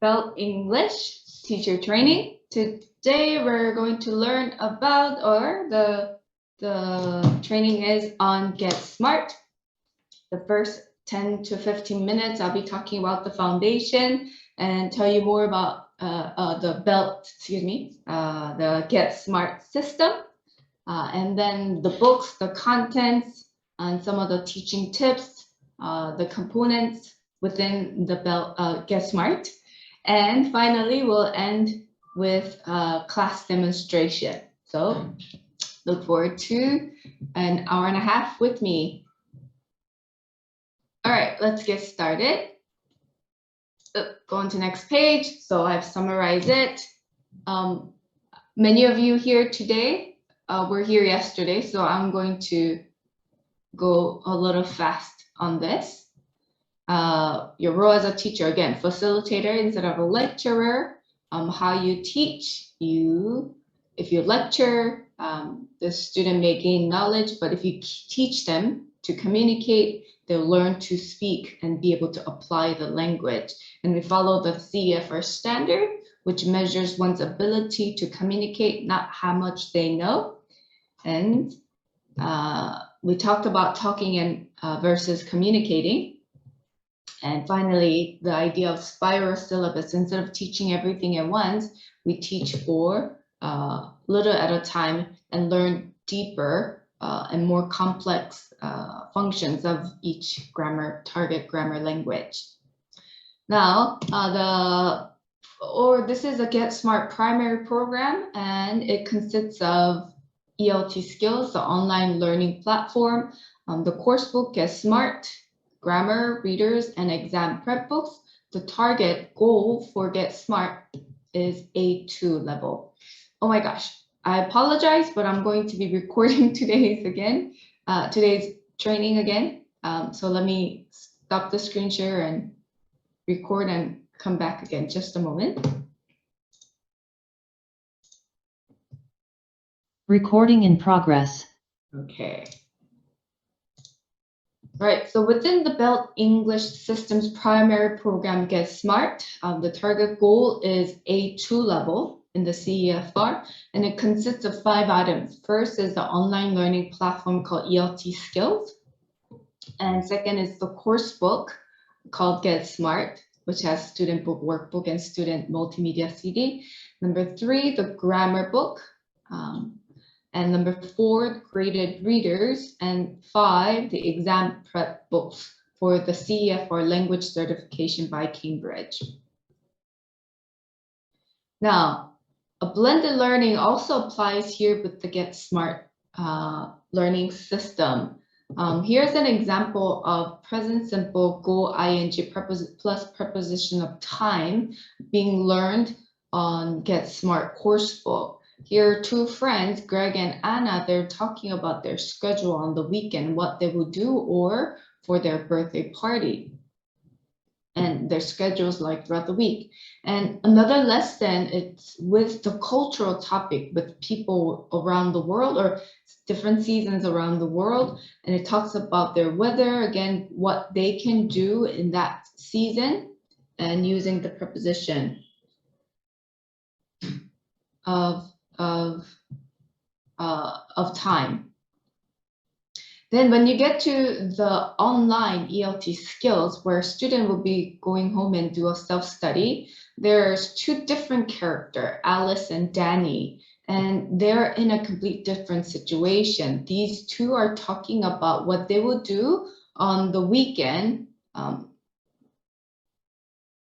Belt English teacher training. Today we're going to learn about, or the training is on Get Smart. The first 10 to 15 minutes, I'll be talking about the foundation and tell you more about the Get Smart system. And then the books, the contents, and some of the teaching tips, the components within the Get Smart. And finally, we'll end with class demonstration. So look forward to an hour and a half with me. All right, let's get started. Go on to next page. So I've summarized it. Many of you here today were here yesterday, so I'm going to go a little fast on this. Your role as a teacher, again, facilitator instead of a lecturer. How you teach, if you lecture, the student may gain knowledge, but if you teach them to communicate, they'll learn to speak and be able to apply the language. And we follow the CEFR standard, which measures one's ability to communicate, not how much they know. And we talked about talking and versus communicating. And finally, the idea of spiral syllabus. Instead of teaching everything at once, we teach for little at a time and learn deeper and more complex functions of each target grammar language. Now, this is a Get Smart primary program, and it consists of ELT Skills, the online learning platform, the course book Get Smart, grammar, readers, and exam prep books. The target goal for Get Smart is A2 level. Oh my gosh, I apologize, but I'm going to be recording today's training again. So let me stop the screen share and record and come back again. Just a moment. Recording in progress. Okay. Right, so within the Belt English Systems primary program Get Smart, the target goal is A2 level in the CEFR, and it consists of 5 items. First is the online learning platform called ELT Skills, and second is the course book called Get Smart, which has student book workbook and student multimedia CD. Number 3, the grammar book. And number 4, graded readers, and 5, the exam prep books for the CEFR language certification by Cambridge. Now, a blended learning also applies here with the Get Smart learning system. Here's an example of present simple go ing plus preposition of time being learned on Get Smart course book. Here are 2 friends, Greg and Anna. They're talking about their schedule on the weekend, what they will do, or for their birthday party, and their schedules like throughout the week. And another lesson, it's with the cultural topic with people around the world or different seasons around the world. And it talks about their weather, again, what they can do in that season, and using the preposition of time. Then when you get to the online ELT skills, where a student will be going home and do a self-study, there's 2 different characters, Alice and Danny, and they're in a complete different situation. These 2 are talking about what they will do on the weekend.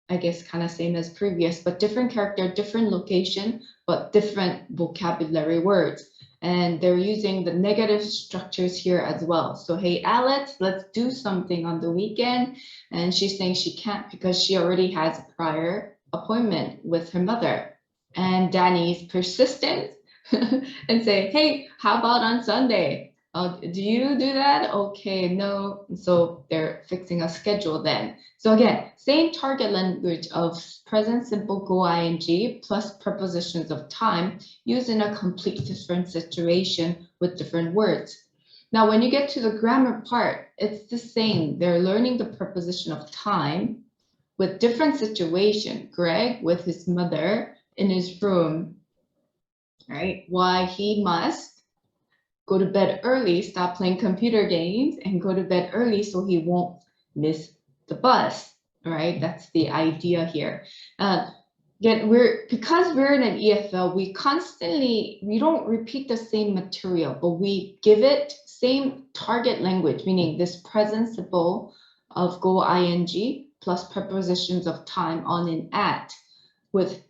I guess kind of same as previous, but different character, different location, but different vocabulary words. And they're using the negative structures here as well. So, hey, Alex, let's do something on the weekend. And she's saying she can't because she already has a prior appointment with her mother. And Danny's persistent and say, hey, how about on Sunday? Do you do that? Okay, no. So they're fixing a schedule then. So again, same target language of present simple go ing plus prepositions of time used in a complete different situation with different words. Now, when you get to the grammar part, it's the same. They're learning the preposition of time with different situation. Greg with his mother in his room, right? Why he must go to bed early, stop playing computer games, and go to bed early so he won't miss the bus, right? That's the idea here. Again, because we're in an EFL, we don't repeat the same material, but we give it same target language, meaning this present simple of go ing plus prepositions of time, on and at, with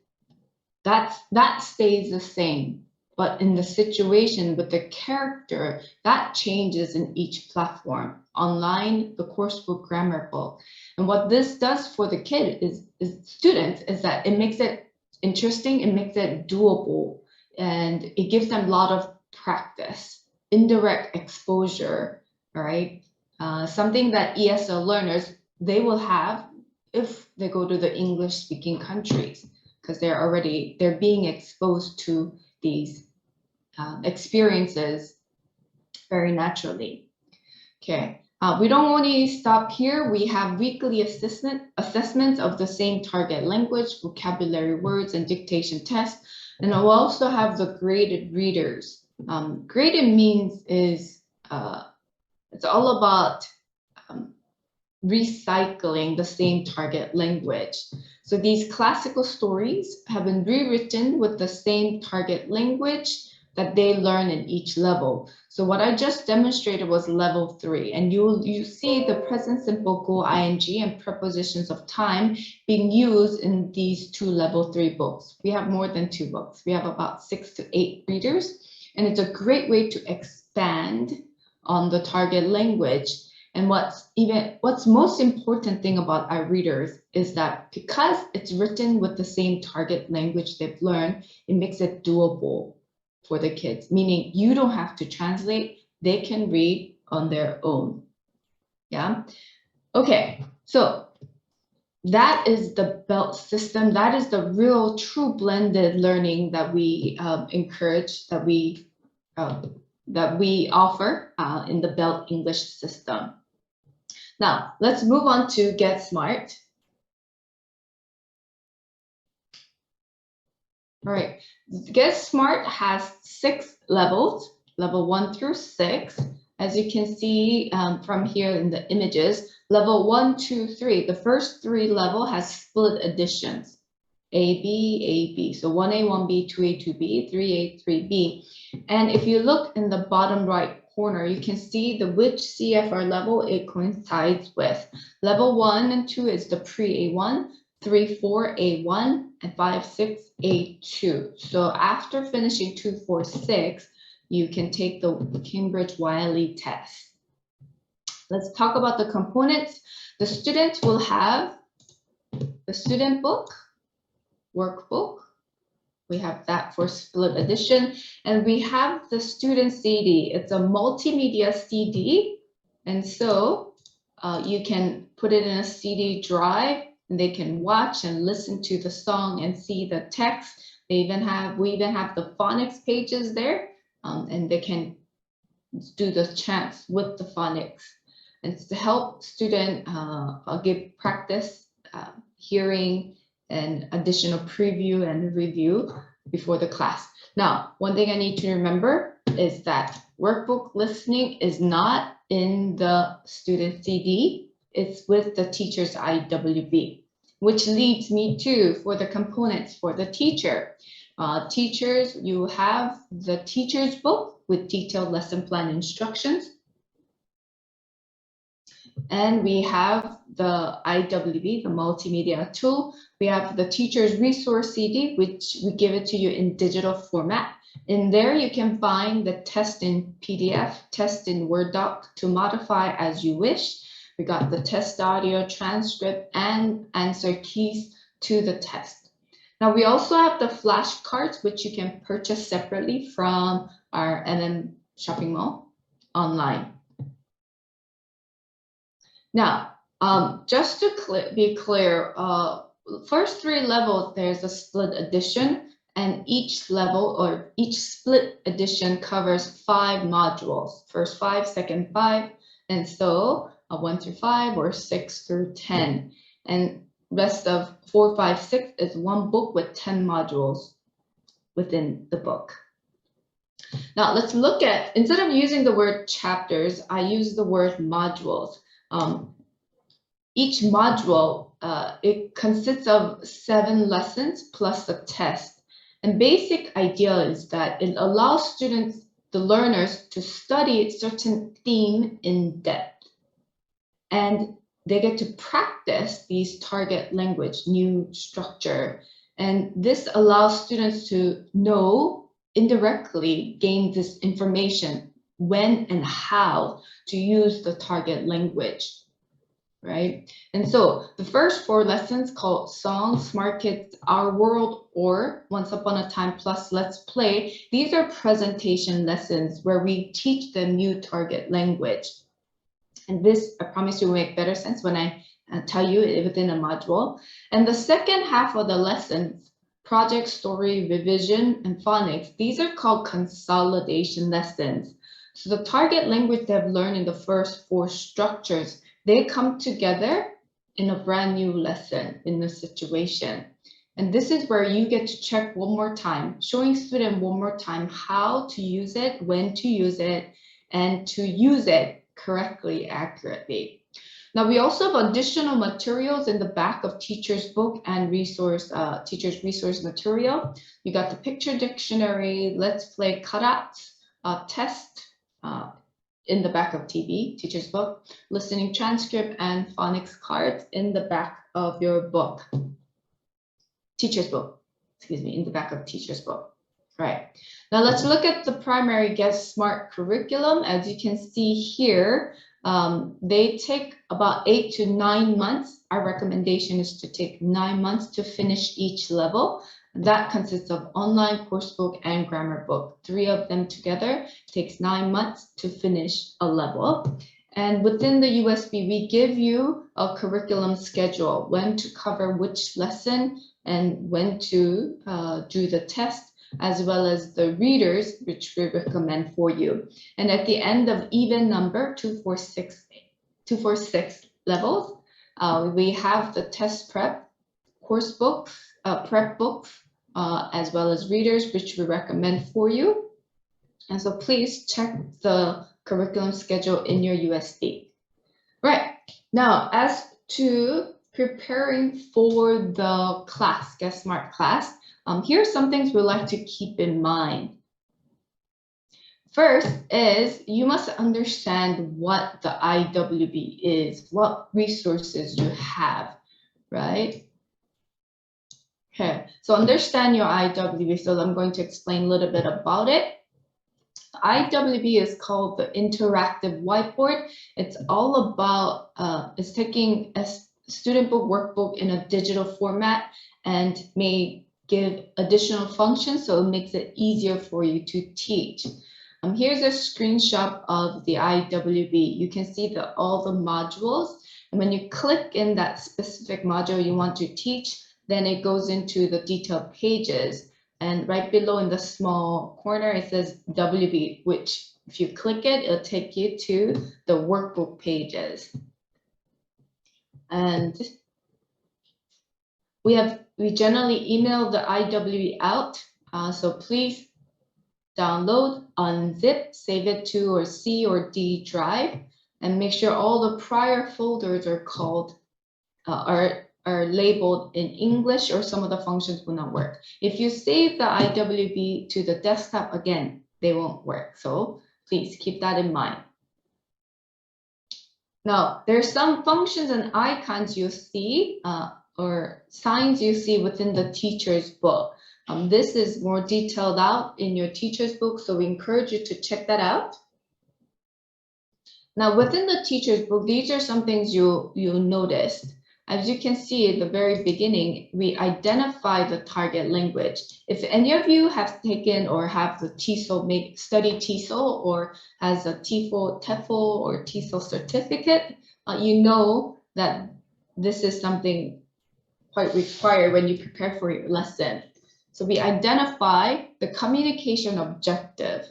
that stays the same. But in the situation with the character, that changes in each platform. Online, the course book, grammar book. And what this does for the kid is students is that it makes it interesting, it makes it doable, and it gives them a lot of practice, indirect exposure, right? Something that ESL learners, they will have if they go to the English speaking countries, because they're being exposed to these experiences very naturally. Okay, we don't only stop here. We have weekly assessments of the same target language, vocabulary words, and dictation tests. And we'll also have the graded readers. Graded means is it's all about recycling the same target language. So these classical stories have been rewritten with the same target language that they learn in each level. So what I just demonstrated was level 3, and you see the present simple go ing and prepositions of time being used in these 2 level 3 books. We have more than 2 books. We have about 6 to 8 readers, and it's a great way to expand on the target language. And what's most important thing about our readers is that because it's written with the same target language they've learned, it makes it doable for the kids, meaning you don't have to translate, they can read on their own. Yeah. Okay, so that is the belt system. That is the real true blended learning that we encourage, that we offer in the belt English system. Now, let's move on to Get Smart. All right, Get Smart has 6 levels, level 1 through 6. As you can see from here in the images, level 1, 2, 3, the first 3 level has split editions, A, B. So 1A, 1B, 2A, 2B, 3A, 3B. And if you look in the bottom right corner, you can see which CFR level it coincides with. Level 1 and 2 is the pre-A1, 3, 4, A1, and 5, 6, A2. So after finishing 2, 4, 6, you can take the Cambridge Wiley test. Let's talk about the components. The students will have the student book, workbook. We have that for split edition, and we have the student CD. It's a multimedia CD, and so you can put it in a CD drive, and they can watch and listen to the song and see the text. We even have the phonics pages there, and they can do the chants with the phonics. And it's to help student give practice, hearing, and additional preview and review before the class. Now, one thing I need to remember is that workbook listening is not in the student CD. It's with the teacher's IWB, which leads me to for the components for the teacher. Teachers, you have the teacher's book with detailed lesson plan instructions. And we have the IWB, the multimedia tool. We have the teacher's resource CD, which we give it to you in digital format. In there, you can find the test in PDF, test in Word doc to modify as you wish. We got the test audio, transcript, and answer keys to the test. Now, we also have the flashcards, which you can purchase separately from our NM shopping mall online. Now, just to be clear, first 3 levels, there's a split edition, and each level or each split edition covers 5 modules, first 5, second 5, and so 1 through 5 or 6 through 10. And rest of 4, 5, 6 is one book with 10 modules within the book. Now let's look at, instead of using the word chapters, I use the word modules. Each module, it consists of 7 lessons plus a test. And basic idea is that it allows students, the learners, to study a certain theme in depth. And they get to practice these target language, new structure. And this allows students to know, indirectly gain this information, when and how to use the target language. Right? And so the first 4 lessons called Songs, Smart Kids, Our World, or Once Upon a Time plus Let's Play, these are presentation lessons where we teach them new target language. And this, I promise you, will make better sense when I tell you it within a module. And the second half of the lessons, project, story, revision, and phonics, these are called consolidation lessons. So the target language they've learned in the first 4 structures, they come together in a brand new lesson in the situation. And this is where you get to check one more time, showing students one more time how to use it, when to use it, and to use it correctly, accurately. Now we also have additional materials in the back of teacher's book and resource, teacher's resource material. You got the picture dictionary, Let's Play cutouts, test, in the back of teacher's book, listening transcript, and phonics cards in the back of your book. Teacher's book, excuse me, in the back of teacher's book. All right, now let's look at the primary Get Smart curriculum. As you can see here, they take about 8 to 9 months. Our recommendation is to take 9 months to finish each level. That consists of online course book and grammar book. 3 of them together takes 9 months to finish a level. And within the USB, we give you a curriculum schedule, when to cover which lesson and when to do the test, as well as the readers, which we recommend for you. And at the end of even number 246 levels, we have the test prep, course books, prep books, as well as readers, which we recommend for you. And so please check the curriculum schedule in your USB. Right, now as to preparing for the class, Get Smart class, here are some things we like to keep in mind. First is you must understand what the IWB is, what resources you have, right? Okay, so understand your IWB. So I'm going to explain a little bit about it. IWB is called the Interactive Whiteboard. It's all about, it's taking a student book workbook in a digital format and may give additional functions, so it makes it easier for you to teach. Here's a screenshot of the IWB. You can see all the modules. And when you click in that specific module you want to teach, then it goes into the detailed pages. And right below in the small corner, it says WB, which if you click it, it'll take you to the workbook pages. And we generally email the IWB out. So please download, unzip, save it to a C or D drive, and make sure all the prior folders are called, are labeled in English, or some of the functions will not work. If you save the IWB to the desktop, again, they won't work. So please keep that in mind. Now, there's some functions and icons you see, or signs you see within the teacher's book. This is more detailed out in your teacher's book, so we encourage you to check that out. Now, within the teacher's book, these are some things you'll notice. As you can see at the very beginning, we identify the target language. If any of you have taken or have the TESOL, studied TESOL, or has a TEFL or TESOL certificate, you know that this is something quite required when you prepare for your lesson. So we identify the communication objective,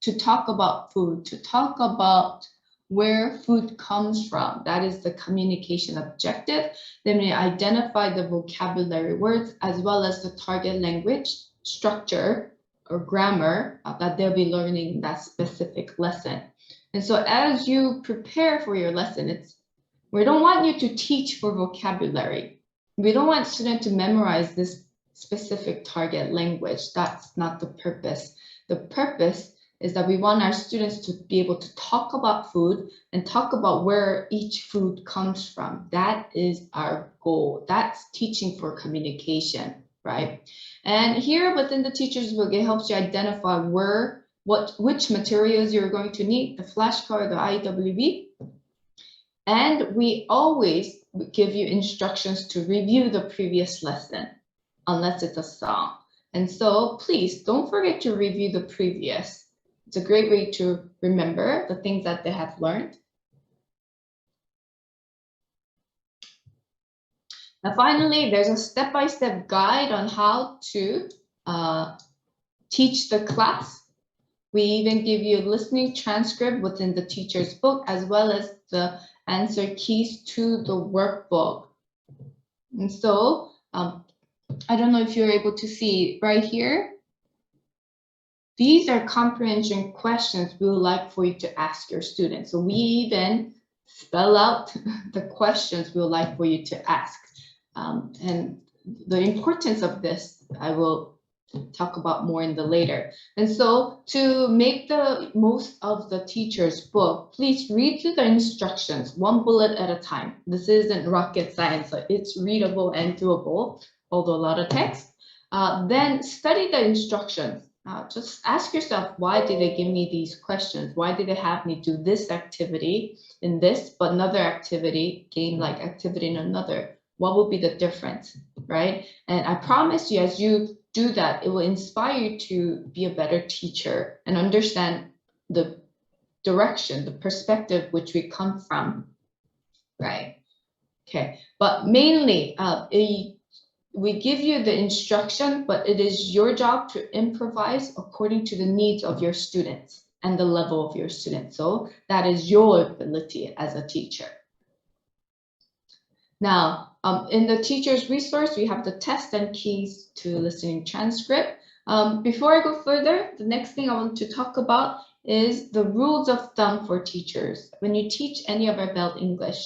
to talk about food, to talk about where food comes from. That is the communication objective. Then we identify the vocabulary words as well as the target language structure or grammar that they'll be learning in that specific lesson. And so as you prepare for your lesson, we don't want you to teach for vocabulary. We don't want students to memorize this specific target language. That's not the purpose. The purpose is that we want our students to be able to talk about food and talk about where each food comes from. That is our goal. That's teaching for communication, right? And here within the teacher's book, it helps you identify which materials you're going to need, the flashcard, the IWB. And we always give you instructions to review the previous lesson, unless it's a song. And so please don't forget to review the previous. It's a great way to remember the things that they have learned. Now, finally, there's a step-by-step guide on how to teach the class. We even give you a listening transcript within the teacher's book, as well as the answer keys to the workbook. And so, I don't know if you're able to see right here. These are comprehension questions we would like for you to ask your students. So we even spell out the questions we would like for you to ask. And the importance of this, I will talk about more in the later. And so to make the most of the teacher's book, please read through the instructions one bullet at a time. This isn't rocket science, so it's readable and doable, although a lot of text. Then study the instructions. Just ask yourself, why did they give me these questions? Why did they have me do this activity in this, but another activity, game-like activity in another? What will be the difference, right? And I promise you, as you do that, it will inspire you to be a better teacher and understand the direction, the perspective which we come from, right? Okay, but mainly we give you the instruction, but it is your job to improvise according to the needs of your students and the level of your students. So that is your ability as a teacher. Now, in the teacher's resource, we have the test and keys to listening transcript. Before I go further, the next thing I want to talk about is the rules of thumb for teachers. When you teach any of our Belt English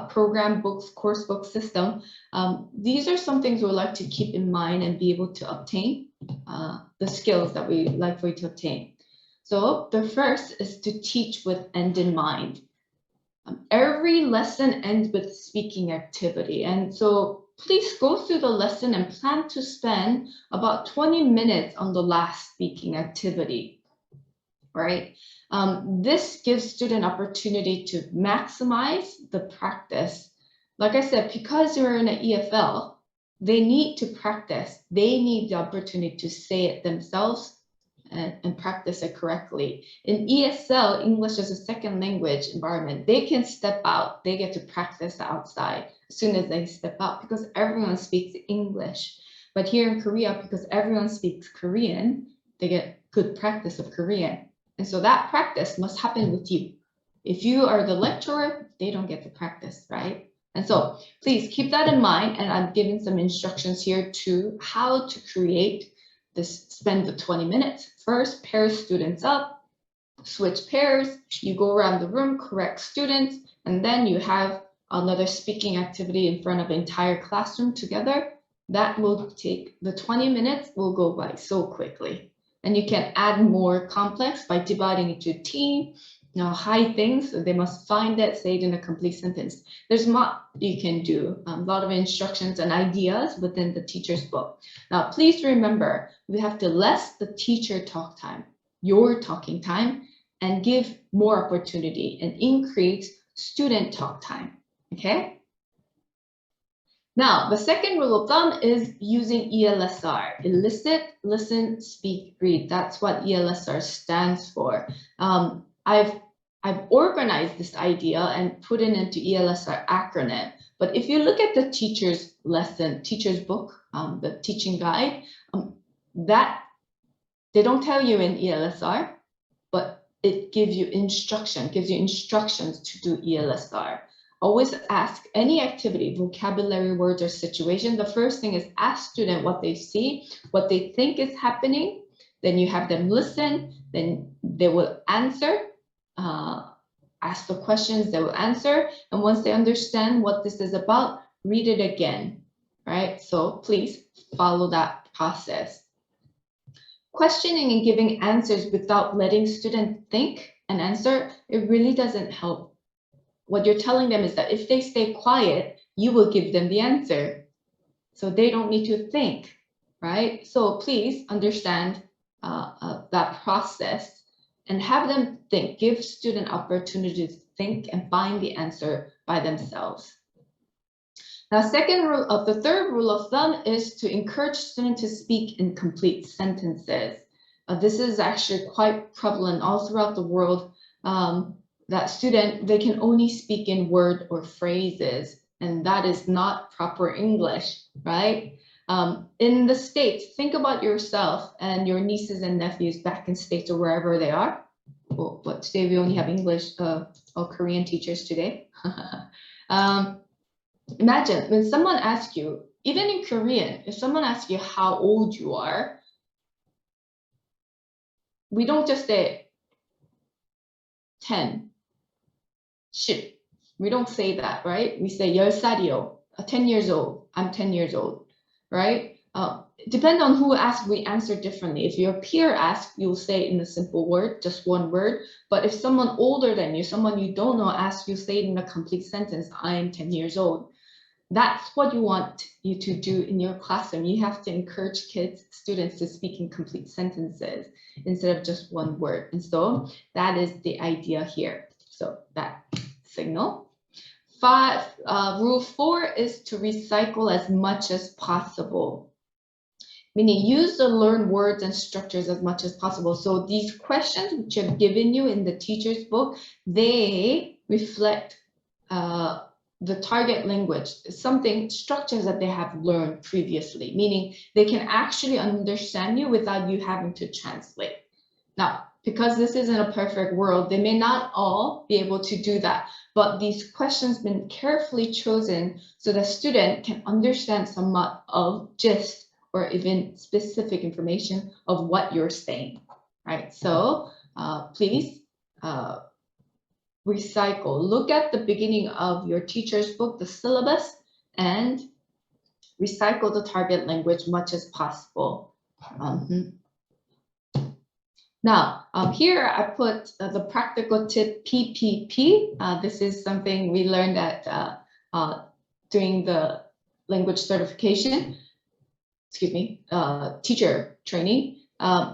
program books, course book system, these are some things we would like to keep in mind and be able to obtain the skills that we like for you to obtain. So the first is to teach with end in mind. Every lesson ends with speaking activity. And so please go through the lesson and plan to spend about 20 minutes on the last speaking activity, right? This gives student opportunity to maximize the practice. Like I said, because you're in an EFL, they need to practice. They need the opportunity to say it themselves and practice it correctly. In ESL, English as a second language environment, they can step out. They get to practice outside as soon as they step out because everyone speaks English. But here in Korea, because everyone speaks Korean, they get good practice of Korean. And so that practice must happen with you. If you are the lecturer, they don't get to practice, right? And so please keep that in mind. And I'm giving some instructions here to how to create this, spend the 20 minutes. First, pair students up, switch pairs, you go around the room, correct students, and then you have another speaking activity in front of the entire classroom together. That will take, the 20 minutes will go by so quickly. And you can add more complex by dividing into a team, hide things, so they must find it, say it in a complete sentence. There's much you can do, a lot of instructions and ideas within the teacher's book. Now, please remember, we have to less the teacher talk time, your talking time, and give more opportunity and increase student talk time, okay? Now, the second rule of thumb is using ELSR, elicit, listen, speak, read. That's what ELSR stands for. I've organized this idea and put it into ELSR acronym. But if you look at the teacher's lesson, teacher's book, the teaching guide, that they don't tell you in ELSR, but it gives you instructions to do ELSR. Always ask any activity, vocabulary, words, or situation. The first thing is ask student what they see, what they think is happening. Then you have them listen, then they will answer. Ask the questions, they will answer. And once they understand what this is about, read it again, right? So please follow that process. Questioning and giving answers without letting students think and answer, it really doesn't help. What you're telling them is that if they stay quiet, you will give them the answer. So they don't need to think, right? So please understand that process and have them think, give student opportunities to think and find the answer by themselves. Now, the third rule of thumb is to encourage students to speak in complete sentences. This is actually quite prevalent all throughout the world. That student, they can only speak in word or phrases, and that is not proper English, right? In the States, think about yourself and your nieces and nephews back in States or wherever they are. Well, but today we only have English or Korean teachers today. Imagine when someone asks you, even in Korean, if someone asks you how old you are, we don't just say 10, 10. We don't say that, right? We say 10살이요, 10 years old, I'm 10 years old, right? Depending on who asks, we answer differently. If your peer asks, you'll say it in a simple word, just one word. But if someone older than you, someone you don't know asks, you say it in a complete sentence, I am 10 years old. That's what you want you to do in your classroom. You have to encourage students to speak in complete sentences instead of just one word. And so that is the idea here. So that signal. Rule 4 is to recycle as much as possible. Meaning use the learned words and structures as much as possible. So these questions which I've given you in the teacher's book, they reflect the target language, structures that they have learned previously, meaning they can actually understand you without you having to translate. Now, because this isn't a perfect world, they may not all be able to do that, but these questions have been carefully chosen so the student can understand somewhat of gist or even specific information of what you're saying, right? So please recycle. Look at the beginning of your teacher's book, the syllabus, and recycle the target language much as possible. Now, here I put the practical tip PPP. This is something we learned at during the language certification, teacher training,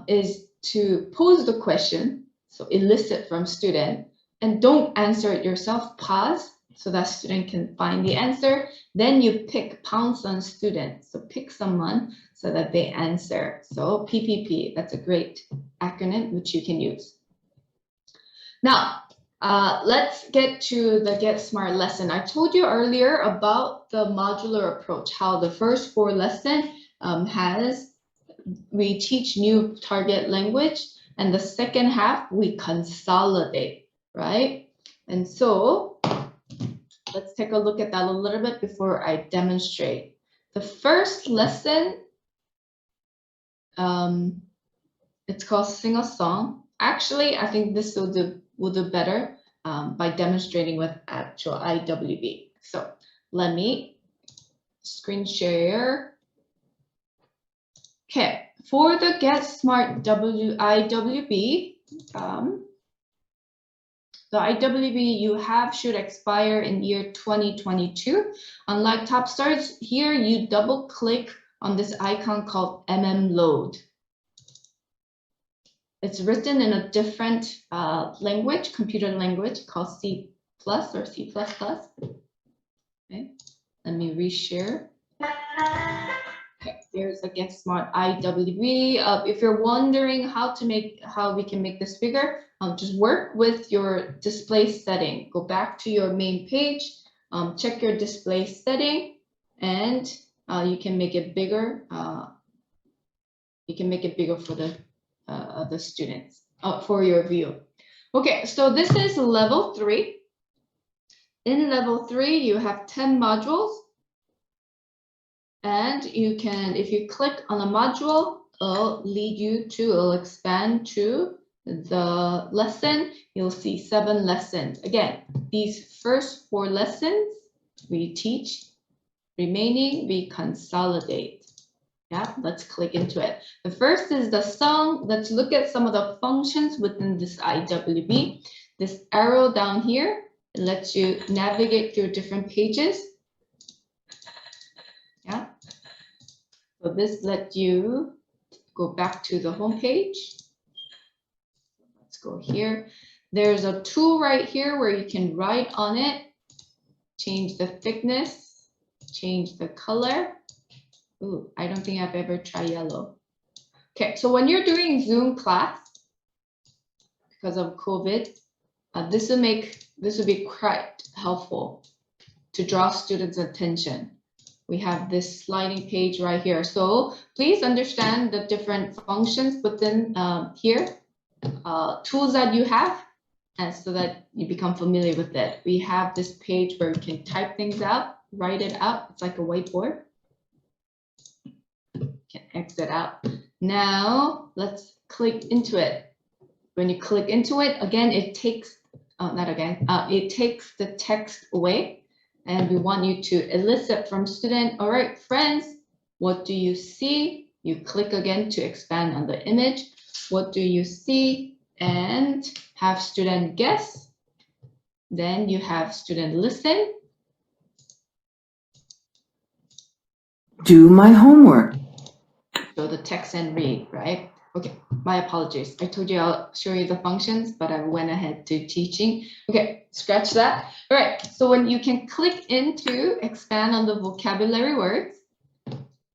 is to pose the question, so elicit from student, and don't answer it yourself, pause, so that student can find the answer. Then you pounce on student, so pick someone so that they answer. So PPP, that's a great acronym which you can use. Now, let's get to the Get Smart lesson. I told you earlier about the modular approach, how the first 4 lessons we teach new target language, and the second half we consolidate, right? And so let's take a look at that a little bit before I demonstrate. The first lesson, it's called Sing a Song. Actually, I think this will do better by demonstrating with actual IWB. So let me screen share. Okay, for the Get Smart IWB, the IWB you have should expire in year 2022. Unlike Top Stars, here you double click on this icon called Load. It's written in a different language, computer language called C+ or C++. Okay, let me reshare. Okay, here's the Get Smart IWB. If you're wondering how we can make this bigger, just work with your display setting. Go back to your main page, check your display setting, and you can make it bigger. You can make it bigger for the students, for your view. Okay, so this is level 3. In level 3, you have 10 modules. And you can, if you click on a module, it'll expand to the lesson. You'll see 7 lessons. Again, these first 4 lessons we teach, remaining we consolidate. Yeah, let's click into it. The first is the song. Let's look at some of the functions within this IWB. This arrow down here lets you navigate through different pages. Yeah. So this lets you go back to the home page. Let's go here. There's a tool right here where you can write on it, change the thickness, change the color. Ooh, I don't think I've ever tried yellow. Okay, so when you're doing Zoom class, because of COVID, this will be quite helpful to draw students' attention. We have this sliding page right here. So please understand the different functions within here, tools that you have, and so that you become familiar with it. We have this page where you can type things out, write it out. It's like a whiteboard. Can exit out. Now let's click into it. When you click into it, again, it takes, it takes the text away. And we want you to elicit from student, all right, friends, what do you see? You click again to expand on the image. What do you see? And have student guess. Then you have student listen. Do my homework. So the text and read, right? Okay, my apologies. I told you I'll show you the functions, but I went ahead to teaching. Okay, scratch that. All right, so when you can click into expand on the vocabulary words,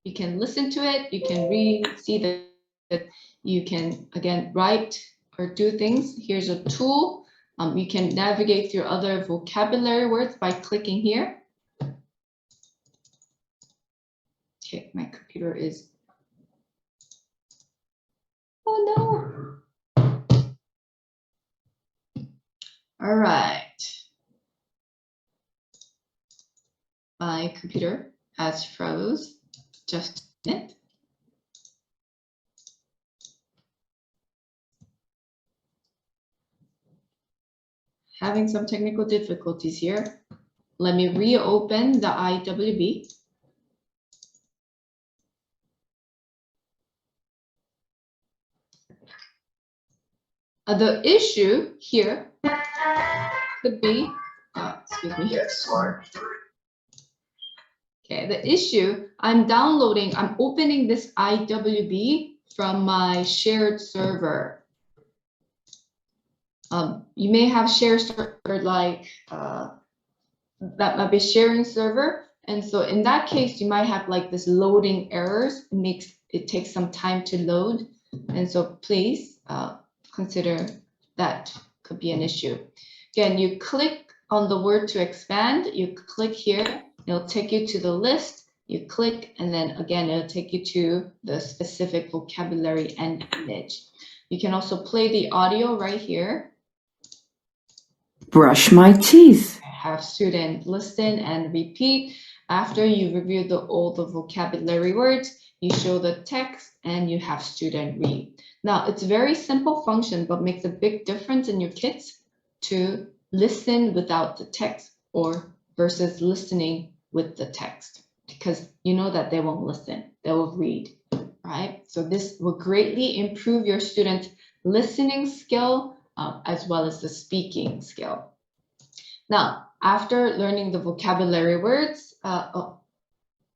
you can listen to it, you can read, see that you can, again, write or do things. Here's a tool. You can navigate through other vocabulary words by clicking here. Okay, my computer is, oh no. All right. My computer has froze just a minute. Having some technical difficulties here. Let me reopen the IWB. The issue here could be, excuse me. Okay, the issue, I'm opening this IWB from my shared server. You may have shared server like, that might be sharing server. And so in that case, you might have like this loading errors. It takes some time to load. And so please consider that could be an issue. Again, you click on the word to expand, you click here, it'll take you to the list, you click, and then again, it'll take you to the specific vocabulary and image. You can also play the audio right here. Brush my teeth. Have student listen and repeat. After you review all the vocabulary words, you show the text and you have student read. Now, it's a very simple function, but makes a big difference in your kids to listen without the text or versus listening with the text, because you know that they won't listen, they will read, right? So this will greatly improve your students' listening skill as well as the speaking skill. Now, after learning the vocabulary words,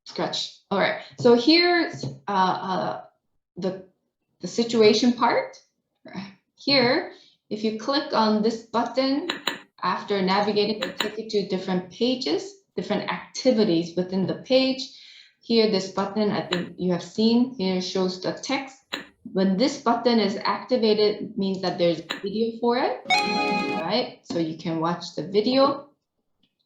scratch. All right, so here's the situation part. Here, if you click on this button, after navigating, it'll take you to different pages, different activities within the page. Here, this button, I think you have seen, here shows the text. When this button is activated, it means that there's a video for it, all right? So you can watch the video.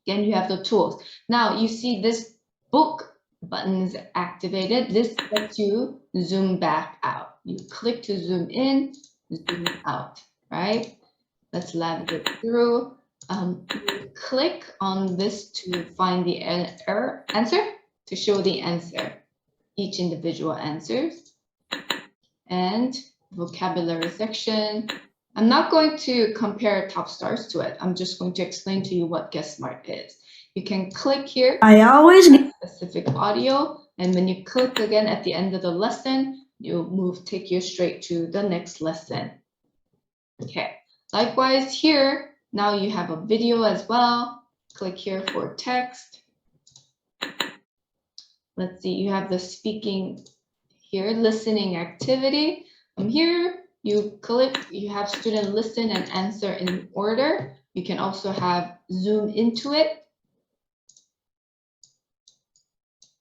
Again, you have the tools. Now you see this book button is activated. This lets you zoom back out. You click to zoom in, zoom out, right? Let's navigate through. Click on this to find the answer, to show the answer, each individual answers. And vocabulary section. I'm not going to compare top stars to it. I'm just going to explain to you what Get Smart is. You can click here. I always get Specific audio, and when you click again at the end of the lesson, you'll take you straight to the next lesson. Okay. Likewise here, now you have a video as well. Click here for text. Let's see, you have the speaking here, listening activity. From here, you click, you have student listen and answer in order. You can also have zoom into it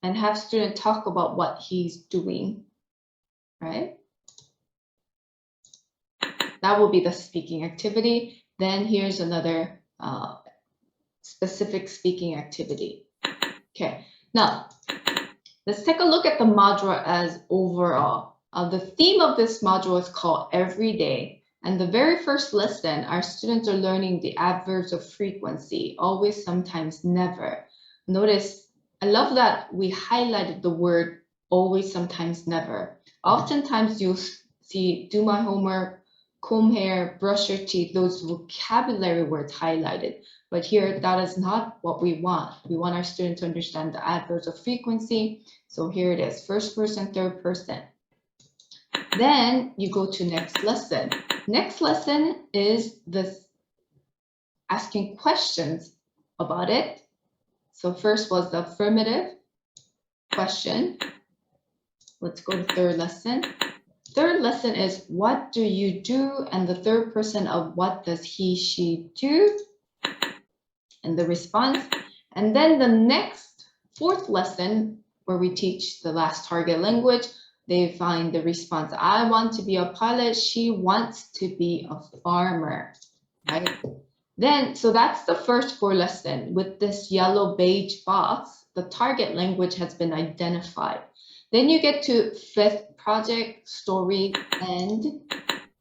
and have student talk about what he's doing, right? That will be the speaking activity. Then here's another specific speaking activity. Okay, now let's take a look at the module as overall. The theme of this module is called Everyday. And the very first lesson, our students are learning the adverbs of frequency, always, sometimes, never. Notice, I love that we highlighted the word always, sometimes, never. Oftentimes you'll see do my homework, comb hair, brush your teeth, those vocabulary words highlighted. But here, that is not what we want. We want our students to understand the adverbs of frequency. So here it is, first person, third person. Then you go to next lesson. Next lesson is this asking questions about it. So first was the affirmative question. Let's go to third lesson. Third lesson is what do you do? And the third person of what does he, she do? And the response. And then the next fourth lesson where we teach the last target language, they find the response. I want to be a pilot. She wants to be a farmer, right? Then, so that's the first 4 lesson. With this yellow beige box, the target language has been identified. Then you get to 5th project, story, and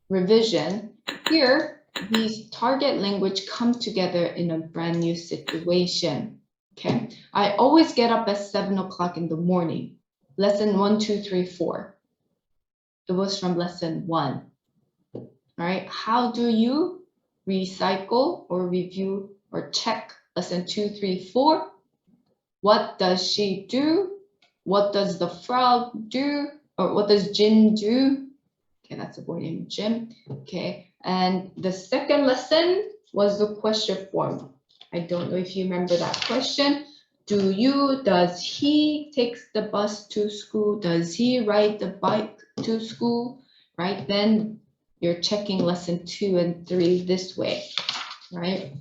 revision. Here, these target language come together in a brand new situation. Okay, I always get up at 7 o'clock in the morning. Lesson 1, 2, 3, 4. It was from lesson 1. All right, how do you recycle or review or check lesson 2, 3, 4? What does she do? What does the frog do? Or what does Jim do? Okay, that's a boy named Jim. Okay, and the second lesson was the question form. I don't know if you remember that question. Do you, does he takes the bus to school? Does he ride the bike to school? Right, then you're checking lesson 2 and 3 this way, right?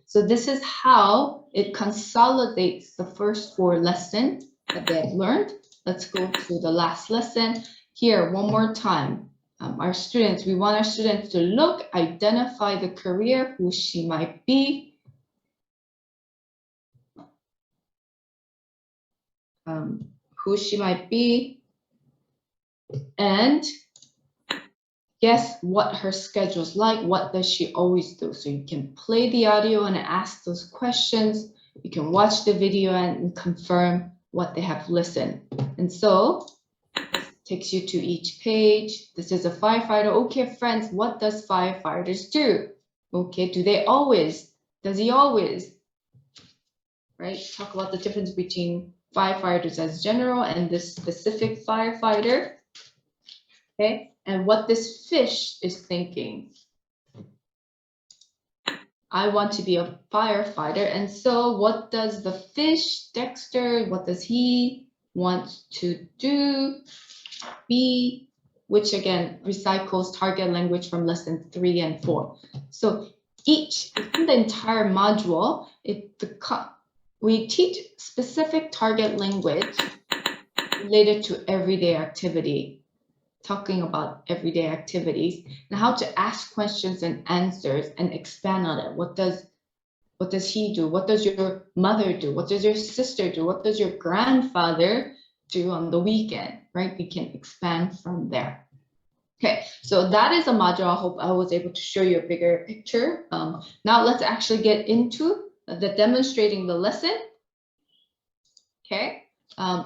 So this is how it consolidates the first 4 lessons that they have learned. Let's go to the last lesson. Here, one more time. Our students, we want our students to look, identify the career, who she might be. Who she might be, and guess what her schedule's like. What does she always do? So you can play the audio and ask those questions. You can watch the video and confirm what they have listened. And so this takes you to each page. This is a firefighter. Okay, friends, what does firefighters do? Okay, do they always? Does he always? Right? Talk about the difference between firefighters as general and this specific firefighter. Okay, and what this fish is thinking. I want to be a firefighter. And so what does the fish, Dexter, what does he want to do? Be, which again recycles target language from lesson 3 and 4. So each, in the entire module, we teach specific target language related to everyday activity, talking about everyday activities and how to ask questions and answers and expand on it. What does he do? What does your mother do? What does your sister do? What does your grandfather do on the weekend, right? We can expand from there. Okay, so that is a module. I hope I was able to show you a bigger picture. Now let's actually get into the demonstrating the lesson. Okay,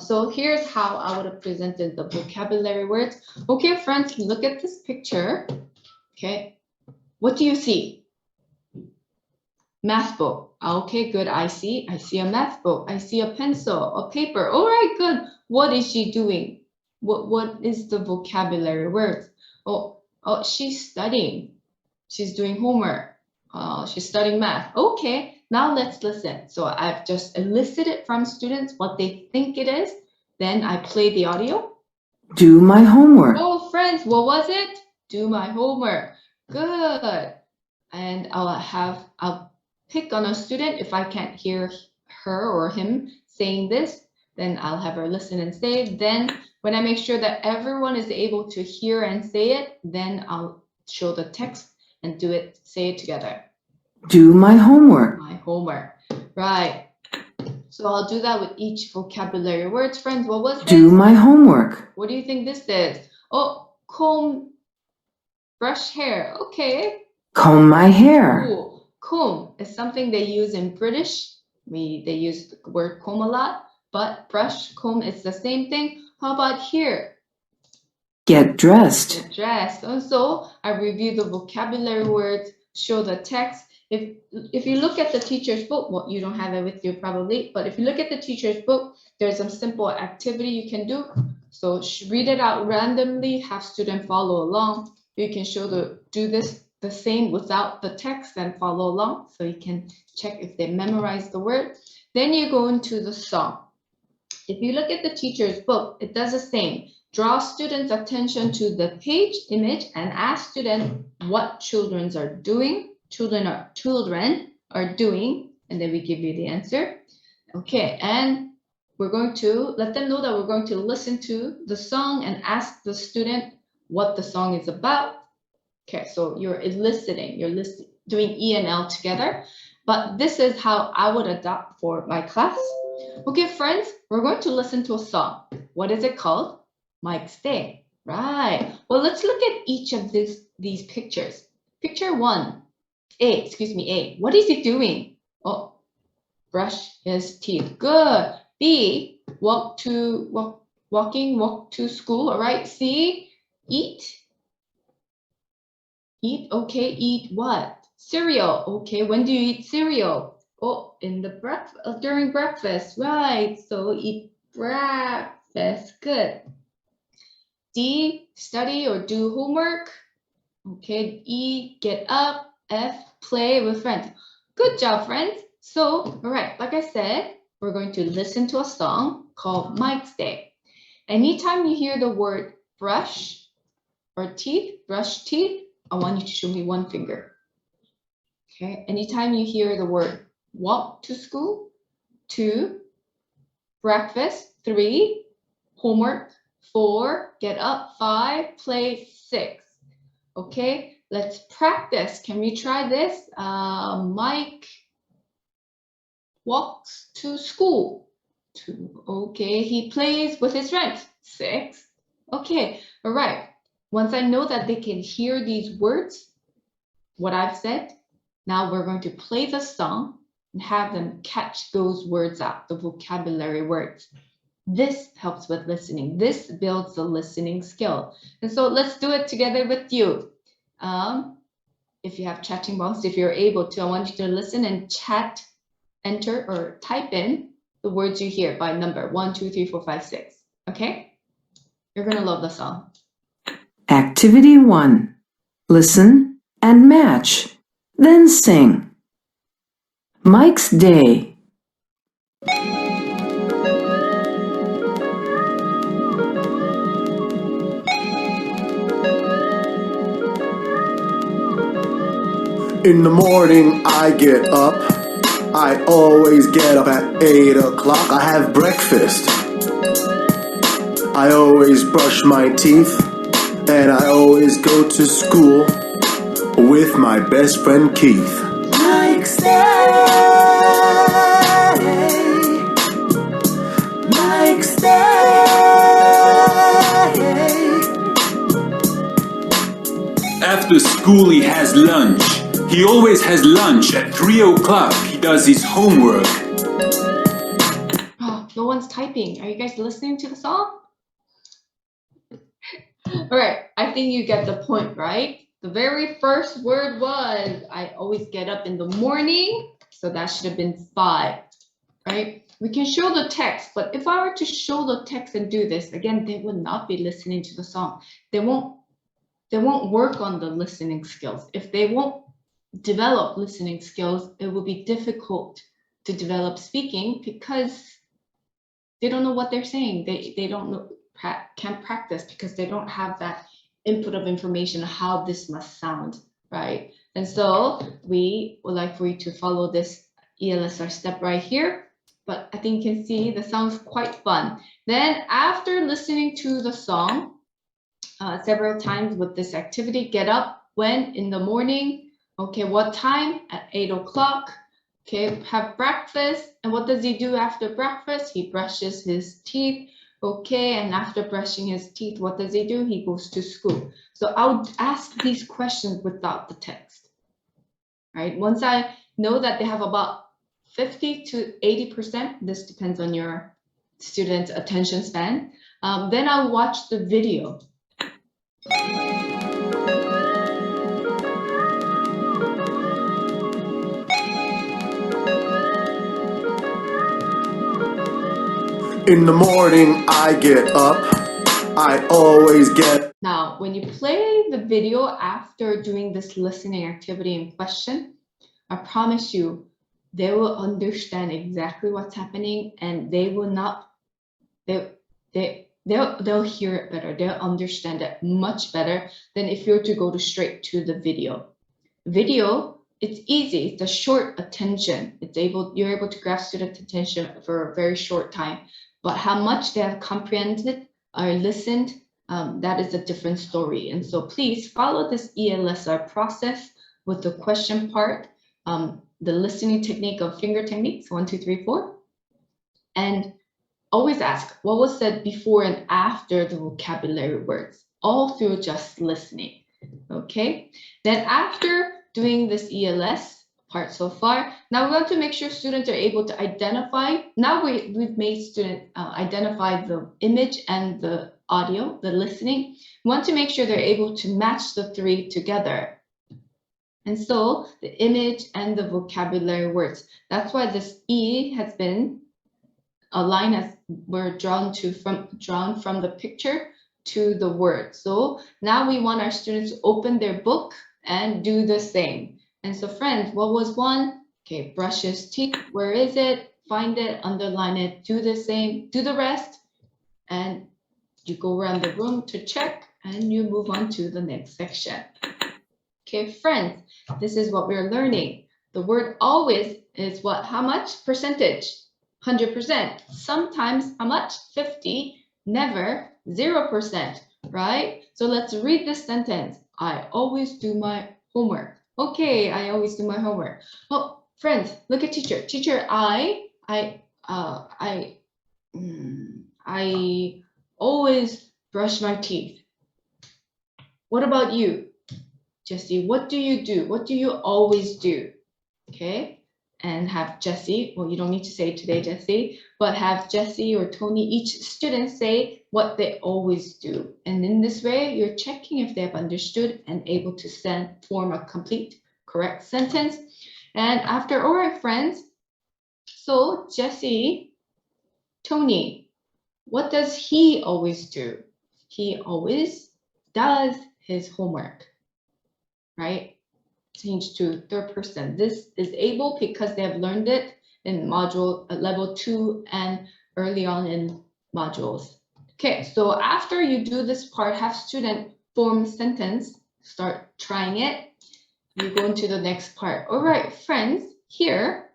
so here's how I would have presented the vocabulary words. Okay, friends, look at this picture. Okay, what do you see? Math book. Okay, good. I see a math book. I see a pencil, a paper. All right, good. What is she doing? What is the vocabulary words? Oh, she's studying. She's doing homework. She's studying math. Okay, now let's listen. So I've just elicited from students what they think it is. Then I play the audio. Do my homework. Oh, friends, what was it? Do my homework. Good. And I'll pick on a student. If I can't hear her or him saying this, then I'll have her listen and say. Then when I make sure that everyone is able to hear and say it, then I'll show the text and say it together. Do my homework. My homework. Right. So I'll do that with each vocabulary words. Friends, what was this? Do my homework. What do you think this is? Oh, comb, brush hair. Okay. Comb my hair. Cool. Comb is something they use in British. They use the word comb a lot, but brush, comb, it's the same thing. How about here? Get dressed. Get dressed. And so I review the vocabulary words, show the text. If you look at the teacher's book, well, you don't have it with you probably, but if you look at the teacher's book, there's some simple activity you can do. So read it out randomly, have students follow along. You can do this the same without the text and follow along, so you can check if they memorize the word. Then you go into the song. If you look at the teacher's book, it does the same. Draw students' attention to the page image and ask students what children are doing, and then we give you the answer. Okay, and we're going to let them know that we're going to listen to the song and ask the student what the song is about. Okay, so you're doing E and L together, but this is how I would adopt for my class. Okay, friends, we're going to listen to a song. What is it called? Mike's Day. Right. Well, let's look at each of these pictures. Picture 1, A. What is he doing? Oh, brush his teeth. Good. B, walk to school. All right. C, eat. Eat, okay, eat what? Cereal, okay, when do you eat cereal? Oh, during breakfast, right, so eat breakfast, good. D, study or do homework. Okay, E, get up. F, play with friends. Good job, friends. So, all right, like I said, we're going to listen to a song called Mike's Day. Anytime you hear the word brush or teeth, brush teeth, I want you to show me one finger. Okay, anytime you hear the word walk to school, 2, breakfast, 3, homework, 4, get up, 5, play, 6. Okay, let's practice. Can we try this? Mike walks to school. 2, okay, he plays with his friends. 6, okay, all right. Once I know that they can hear these words, what I've said, now we're going to play the song and have them catch those words out, the vocabulary words. This helps with listening. This builds the listening skill. And so let's do it together with you. If you have chatting box, if you're able to, I want you to listen and enter or type in the words you hear by number 1, 2, 3, 4, 5, 6. Okay? You're going to love the song. Activity 1. Listen and match. Then sing. Mike's Day. In the morning I get up. I always get up at 8 o'clock. I have breakfast. I always brush my teeth. And I always go to school with my best friend Keith. Mike's Day. Mike's Day. after school he has lunch. He always has lunch at 3 o'clock. He does his homework. Oh, no one's typing. Are you guys listening to the song? All right, I think you get the point, right? The very first word was, I always get up in the morning. So that should have been 5, right? We can show the text, but if I were to show the text and do this, again, they would not be listening to the song. They won't work on the listening skills. If they won't develop listening skills, it will be difficult to develop speaking because they don't know what they're saying. They don't know, can't practice because they don't have that input of information, how this must sound, right? And so we would like for you to follow this ELSR step right here. But I think you can see the song's quite fun. Then after listening to the song several times with this activity, get up when in the morning. Okay, what time? At 8 o'clock. Okay, have breakfast. And what does he do after breakfast? He brushes his teeth. Okay, and after brushing his teeth, what does he do? He goes to school. So I'll ask these questions without the text. Right? Once I know that they have about 50 to 80%, this depends on your student's attention span, then I'll watch the video. In the morning I get up, I always get. Now, when you play the video after doing this listening activity in question, I promise you, they will understand exactly what's happening and they will not, they'll hear it better. They'll understand it much better than if you're to go straight to the video. Video, it's easy. It's a short attention. You're able to grasp student attention for a very short time. But how much they have comprehended or listened, that is a different story. And so please follow this ELSR process with the question part, the listening technique of finger techniques, 1, 2, 3, 4. And always ask what was said before and after the vocabulary words, all through just listening. Okay, then after doing this ELS part so far, now we want to make sure students are able to identify. Now we've made students identify the image and the audio, the listening. We want to make sure they're able to match the 3 together. And so the image and the vocabulary words. That's why this E has been a line as we're drawn from the picture to the word. So now we want our students to open their book and do the same. And so friends, what was 1? Okay, brush his teeth. Where is it? Find it, underline it, do the same, do the rest. And you go around the room to check and you move on to the next section. Okay, friends, this is what we're learning. The word always is what? How much? Percentage. 100%. Sometimes how much? 50. Never 0%, right? So let's read this sentence. I always do my homework. Okay, I always do my homework. Oh, friends, look at teacher. Teacher, I always brush my teeth. What about you? Jessie, what do you do? What do you always do? Okay, and have Jessie, well, you don't need to say it today, Jessie, but have Jessie or Tony, each student say what they always do. And in this way, you're checking if they have understood and able to form a complete, correct sentence. And after, all right, friends, so Jessie, Tony, what does he always do? He always does his homework, right? Change to third person. This is able because they have learned it in module level 2 and early on in modules. Okay, so after you do this part, have student form sentence, start trying it. You go into the next part. All right, friends, here,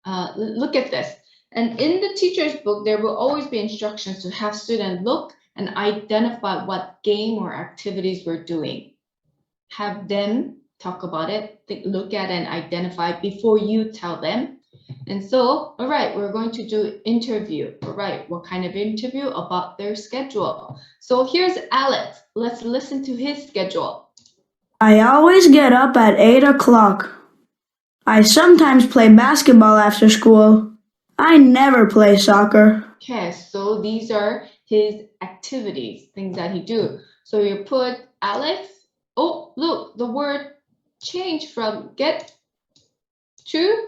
look at this. And in the teacher's book, there will always be instructions to have student look and identify what game or activities we're doing. Have them talk about it, look at and identify before you tell them. And so, all right, we're going to do interview. All right, what kind of interview? About their schedule. So here's Alex. Let's listen to his schedule. I always get up at 8 o'clock. I sometimes play basketball after school. I never play soccer. Okay, so these are his activities, things that he do. So you put Alex. Oh, look, the word changed from get to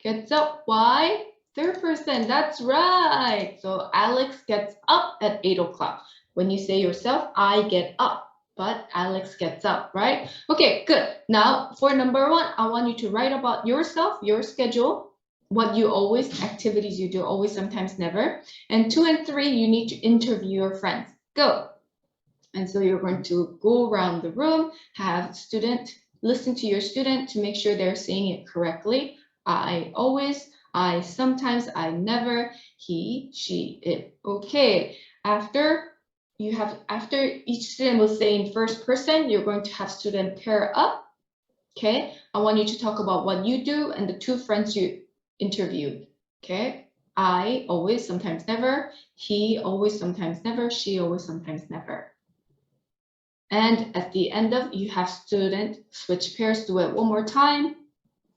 gets up. Why? Third person, that's right. So Alex gets up at 8 o'clock. When you say yourself, I get up, but Alex gets up, right? Okay, good. Now for number 1, I want you to write about yourself, your schedule, what you always, activities you do, always, sometimes, never. And 2 and 3, you need to interview your friends. Go. And so you're going to go around the room, have student, listen to your student to make sure they're saying it correctly. I always, I sometimes, I never, he, she, it. Okay. After each student will say in first person, you're going to have student pair up. Okay. I want you to talk about what you do and the 2 friends you interviewed. Okay. I always, sometimes, never. He always, sometimes, never. She always, sometimes, never. And at the end of, you have student switch pairs, do it one more time,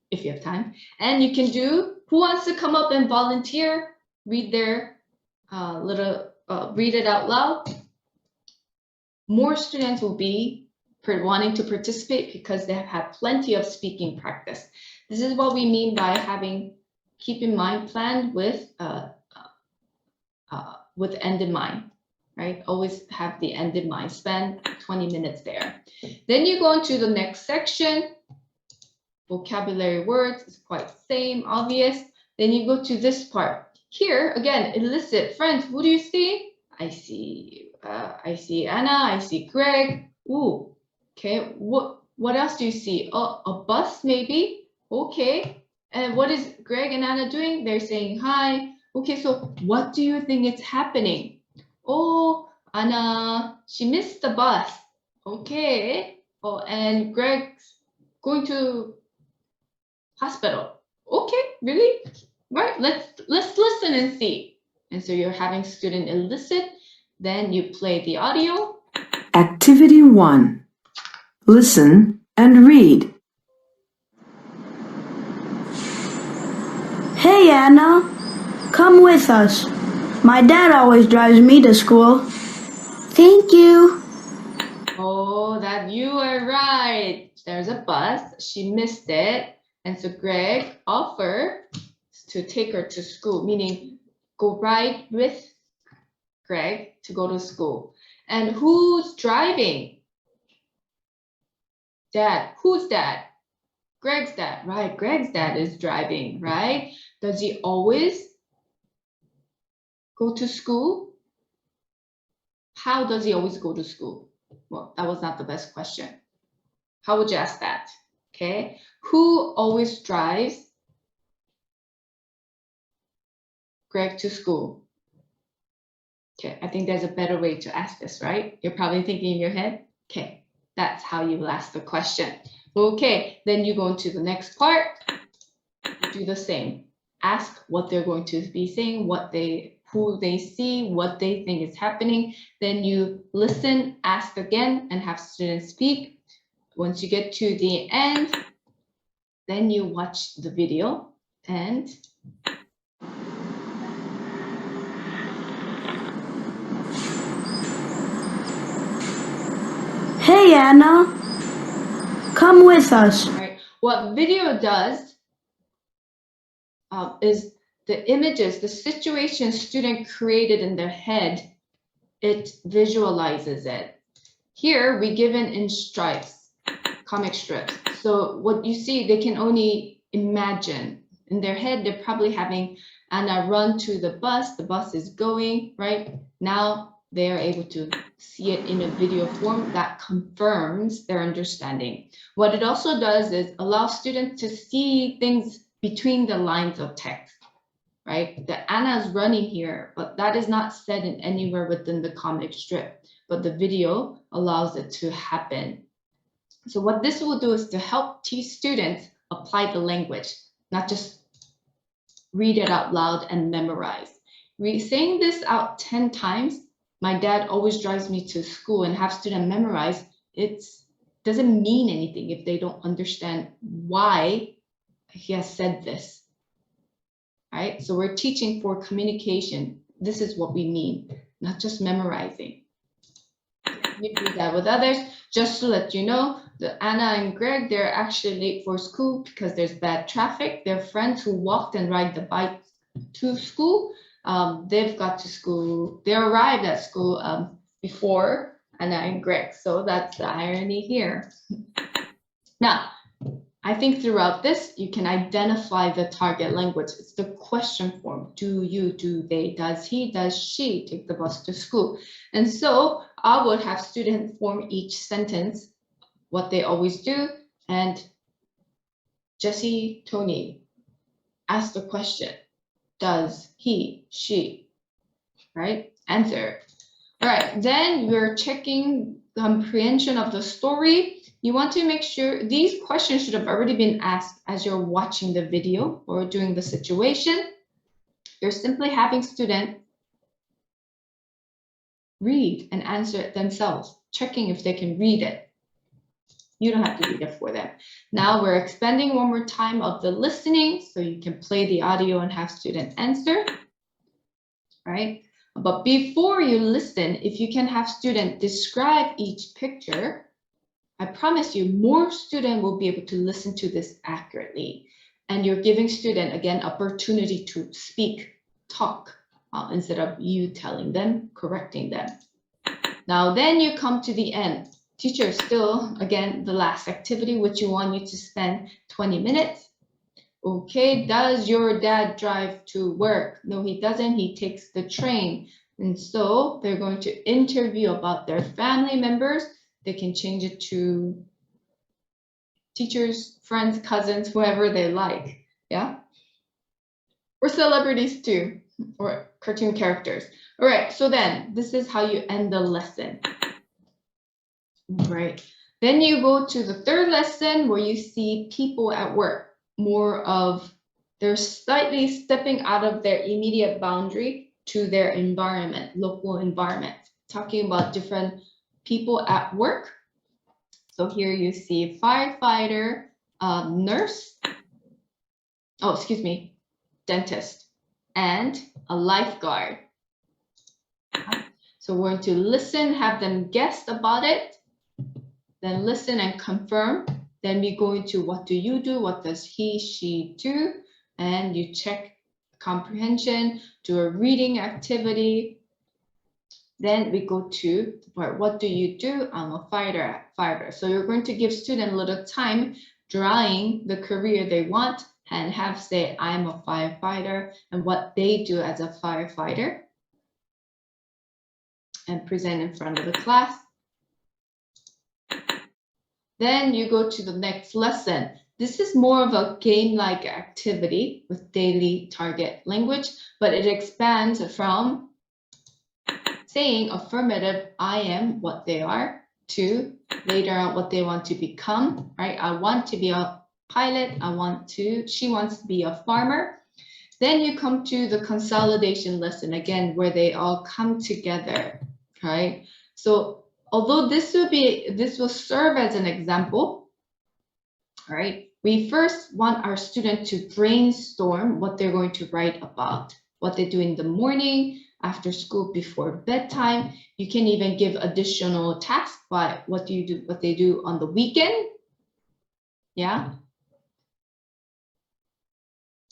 if you have time. And you can do, who wants to come up and volunteer, read their read it out loud. More students will be wanting to participate because they have had plenty of speaking practice. This is what we mean by having, keep in mind, planned with end in mind. Right? Always have the end in mind. Spend 20 minutes there. Then you go into the next section. Vocabulary words is quite same, obvious. Then you go to this part. Here, again, elicit. Friends, who do you see? I see Anna, I see Greg. Ooh, okay. What else do you see? Oh, a bus maybe. Okay. And what is Greg and Anna doing? They're saying hi. Okay, so what do you think is happening? Oh, Anna, she missed the bus. Okay. Oh, and Greg's going to hospital. Okay, really? Right, let's listen and see. And so you're having student elicit, then you play the audio. Activity 1. Listen and read. Hey, Anna, come with us. My dad always drives me to school. Thank you. Oh, that you are right. There's a bus. She missed it. And so Greg offered to take her to school, meaning go ride with Greg to go to school. And who's driving? Dad. Who's dad? Greg's dad, right? Greg's dad is driving, right? Does he always go to school? How does he always go to school? Well, that was not the best question. How would you ask that? Okay. Who always drives Greg to school? Okay, I think there's a better way to ask this, right? You're probably thinking in your head. Okay, that's how you will ask the question. Okay, then you go into the next part. Do the same. Ask what they're going to be saying, who they see, what they think is happening. Then you listen, ask again, and have students speak. Once you get to the end, then you watch the video and Hey, Anna, come with us. right. What video does is the images, the situation student created in their head, it visualizes it. Here we given in stripes, comic strips. So what you see, they can only imagine. In their head, they're probably having Anna run to the bus is going, right? Now they are able to see it in a video form that confirms their understanding. What it also does is allow students to see things between the lines of text, right? The Anna's running here, but that is not said in anywhere within the comic strip, but the video allows it to happen. So what this will do is to help teach students apply the language, not just read it out loud and memorize. Saying this out 10 times, my dad always drives me to school, and have students memorize, it's doesn't mean anything if they don't understand why he has said this, right? So we're teaching for communication. This is what we mean, not just memorizing. You do that with others. Just to let you know, Anna and Greg, they're actually late for school because there's bad traffic. Their friends who walked and ride the bike to school, they've got to school. They arrived at school before Anna and Greg. So that's the irony here. Now, I think throughout this, you can identify the target language. It's the question form. Do you, do they, does he, does she take the bus to school? And so I would have students form each sentence, what they always do. And Jesse, Tony, ask the question. Does he, she, right? Answer. All right, then you're checking comprehension of the story. You want to make sure these questions should have already been asked as you're watching the video or doing the situation. You're simply having students read and answer it themselves, checking if they can read it. You don't have to read it for them. Now we're expanding one more time of the listening so you can play the audio and have student answer, right? But before you listen, if you can have student describe each picture, I promise you more student will be able to listen to this accurately. And you're giving student, again, opportunity to speak, talk, instead of you telling them, correcting them. Now, then you come to the end. Teacher, still, again, the last activity, which you want you to spend 20 minutes. Okay, does your dad drive to work? No, he doesn't. He takes the train. And so they're going to interview about their family members. They can change it to teachers, friends, cousins, whoever they like. Yeah. Or celebrities too, or cartoon characters. All right, so then this is how you end the lesson. Right. Then you go to the third lesson where you see people at work. More of they're slightly stepping out of their immediate boundary to their environment, local environment, talking about different people at work. So here you see firefighter, nurse, dentist, and a lifeguard. So we're going to listen, have them guess about it, then listen and confirm. Then we go into what do you do, what does he, she do, and you check comprehension, do a reading activity. Then we go to the part, what do you do? I'm a fighter. So you're going to give student a little time drawing the career they want and have say, I'm a firefighter and what they do as a firefighter and present in front of the class. Then you go to the next lesson. This is more of a game-like activity with daily target language, but it expands from saying affirmative, I am what they are, to later on what they want to become, right? I want to be a pilot. She wants to be a farmer. Then you come to the consolidation lesson again, where they all come together, right? So although this will serve as an example, all right? We first want our student to brainstorm what they're going to write about, what they do in the morning, after school, before bedtime. You can even give additional tasks by what they do on the weekend. Yeah.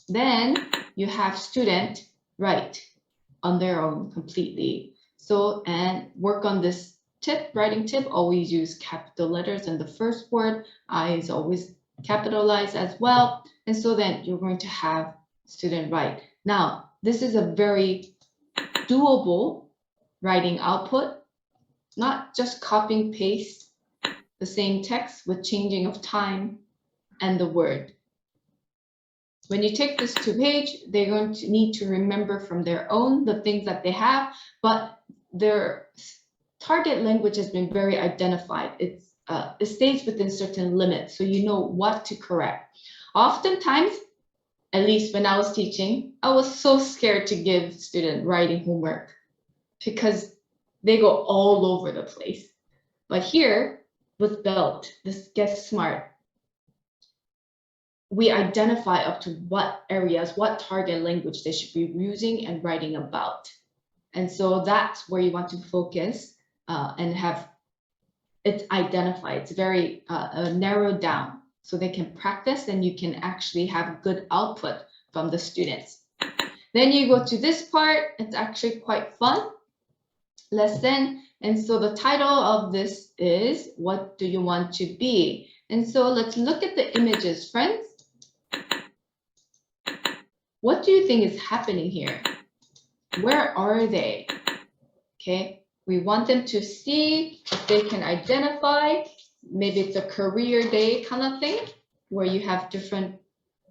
Then you have student write on their own completely. So, and work on this writing tip, always use capital letters in the first word. I is always capitalized as well. And so then you're going to have student write. Now, this is a very doable writing output, not just copy and paste the same text with changing of time and the word. When you take this to page, they're going to need to remember from their own the things that they have, but their target language has been very identified. It stays within certain limits, so you know what to correct. Oftentimes, at least when I was teaching, I was so scared to give student writing homework because they go all over the place. But here, was built, this Get Smart, we identify up to what areas, what target language they should be using and writing about. And so that's where you want to focus and have it identified. It's very narrowed down so they can practice and you can actually have good output from the students. Then you go to this part. It's actually quite fun lesson. And so the title of this is, what do you want to be? And so let's look at the images, friends. What do you think is happening here? Where are they? Okay, we want them to see if they can identify. Maybe it's a career day kind of thing where you have different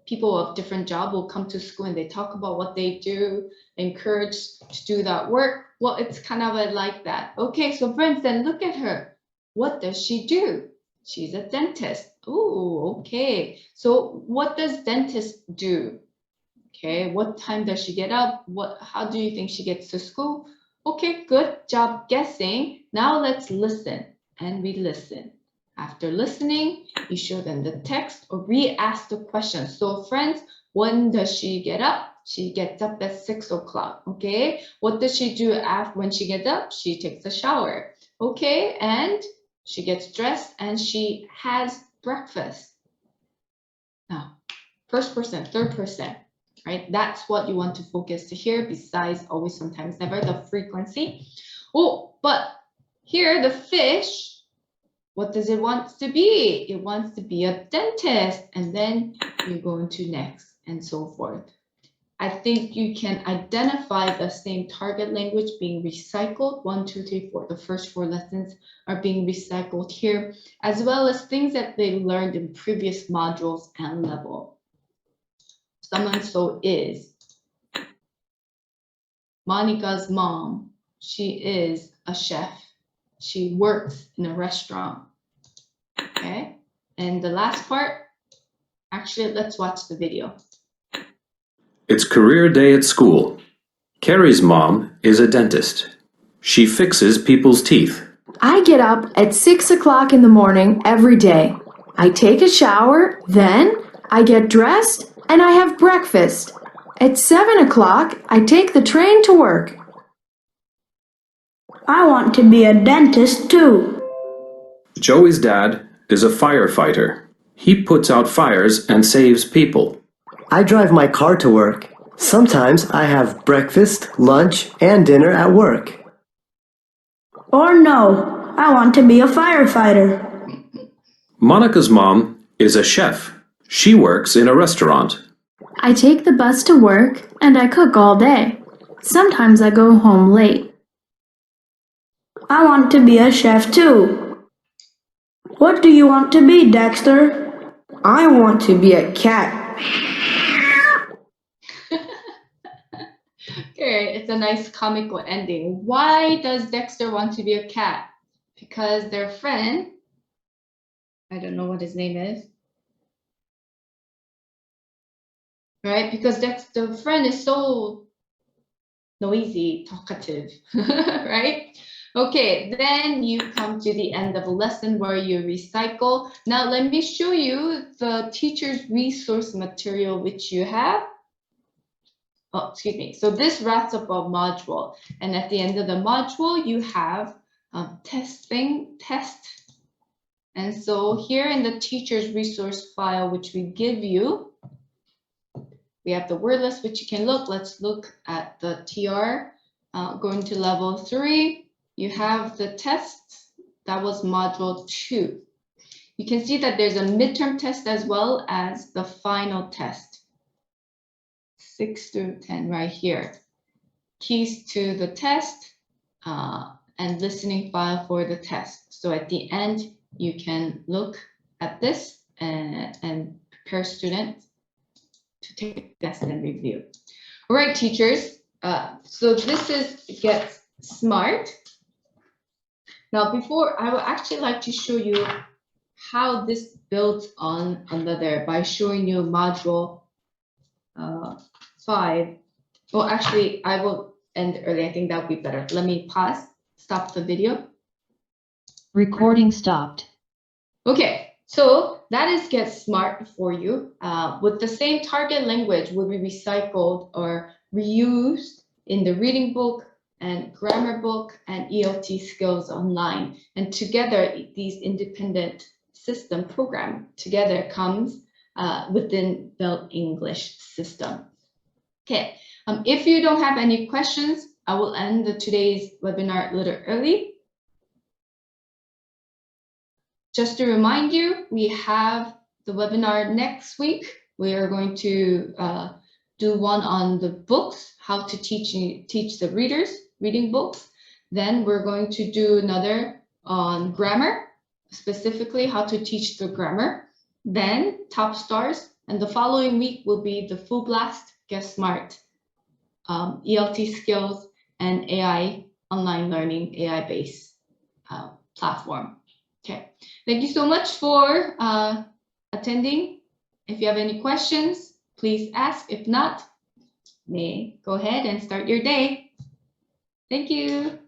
people of different job will come to school and they talk about what they do, encouraged to do that work. Well, it's kind of like that. Okay, so friends, then look at her. What does she do? She's a dentist. Oh, okay. So what does dentist do? Okay, what time does she get up? How do you think she gets to school? Okay, good job guessing. Now let's listen, and we listen. After listening, you show them the text or re-ask the question. So friends, when does she get up? She gets up at 6 o'clock, okay? What does she do after when she gets up? She takes a shower, okay? And she gets dressed and she has breakfast. Now, first person, third person, right? That's what you want to focus to hear besides always, sometimes, never, the frequency. Oh, but here the fish, what does it want to be? It wants to be a dentist, and then you go into next and so forth. I think you can identify the same target language being recycled. 1, 2, 3, 4. The first 4 lessons are being recycled here, as well as things that they learned in previous modules and level. So is Monica's mom. She is a chef. She works in a restaurant. Okay, and the last part, actually, let's watch the video. It's career day at school. Carrie's mom is a dentist. She fixes people's teeth. I get up at 6 o'clock in the morning every day. I take a shower, then I get dressed and I have breakfast. At 7 o'clock, I take the train to work. I want to be a dentist too. Joey's dad is a firefighter. He puts out fires and saves people. I drive my car to work. Sometimes I have breakfast, lunch, and dinner at work. Or no, I want to be a firefighter. Monica's mom is a chef. She works in a restaurant. I take the bus to work and I cook all day. Sometimes I go home late. I want to be a chef too. What do you want to be, Dexter? I want to be a cat. Okay, it's a nice comical ending. Why does Dexter want to be a cat? Because their friend, I don't know what his name is, right? Because the friend is so noisy, talkative, right? Okay, then you come to the end of the lesson where you recycle. Now let me show you the teacher's resource material which you have. Oh, excuse me. So this wraps up a module, and at the end of the module you have test. And so here in the teacher's resource file which we give you, we have the word list which you can look. Let's look at the TR. Going to level 3. You have the test, that was module 2. You can see that there's a midterm test as well as the final test. 6 through 10 right here. Keys to the test and listening file for the test. So at the end, you can look at this and prepare students to take the test and review. All right, teachers. So this is Get Smart. Now, before, I would actually like to show you how this builds on another by showing you module 5. Well, actually, I will end early. I think that would be better. Let me pause, stop the video. Recording stopped. Okay, so that is Get Smart for you. With the same target language will be recycled or reused in the reading book and grammar book and ELT skills online. And together, these independent system program together comes within the English system. Okay, if you don't have any questions, I will end today's webinar a little early. Just to remind you, we have the webinar next week. We are going to do one on the books, how to teach the readers reading books. Then we're going to do another on grammar, specifically how to teach the grammar. Then top stars, and the following week will be the full blast, Get Smart, ELT skills, and AI online learning, AI-based platform. Okay, thank you so much for attending. If you have any questions, please ask. If not, may go ahead and start your day. Thank you.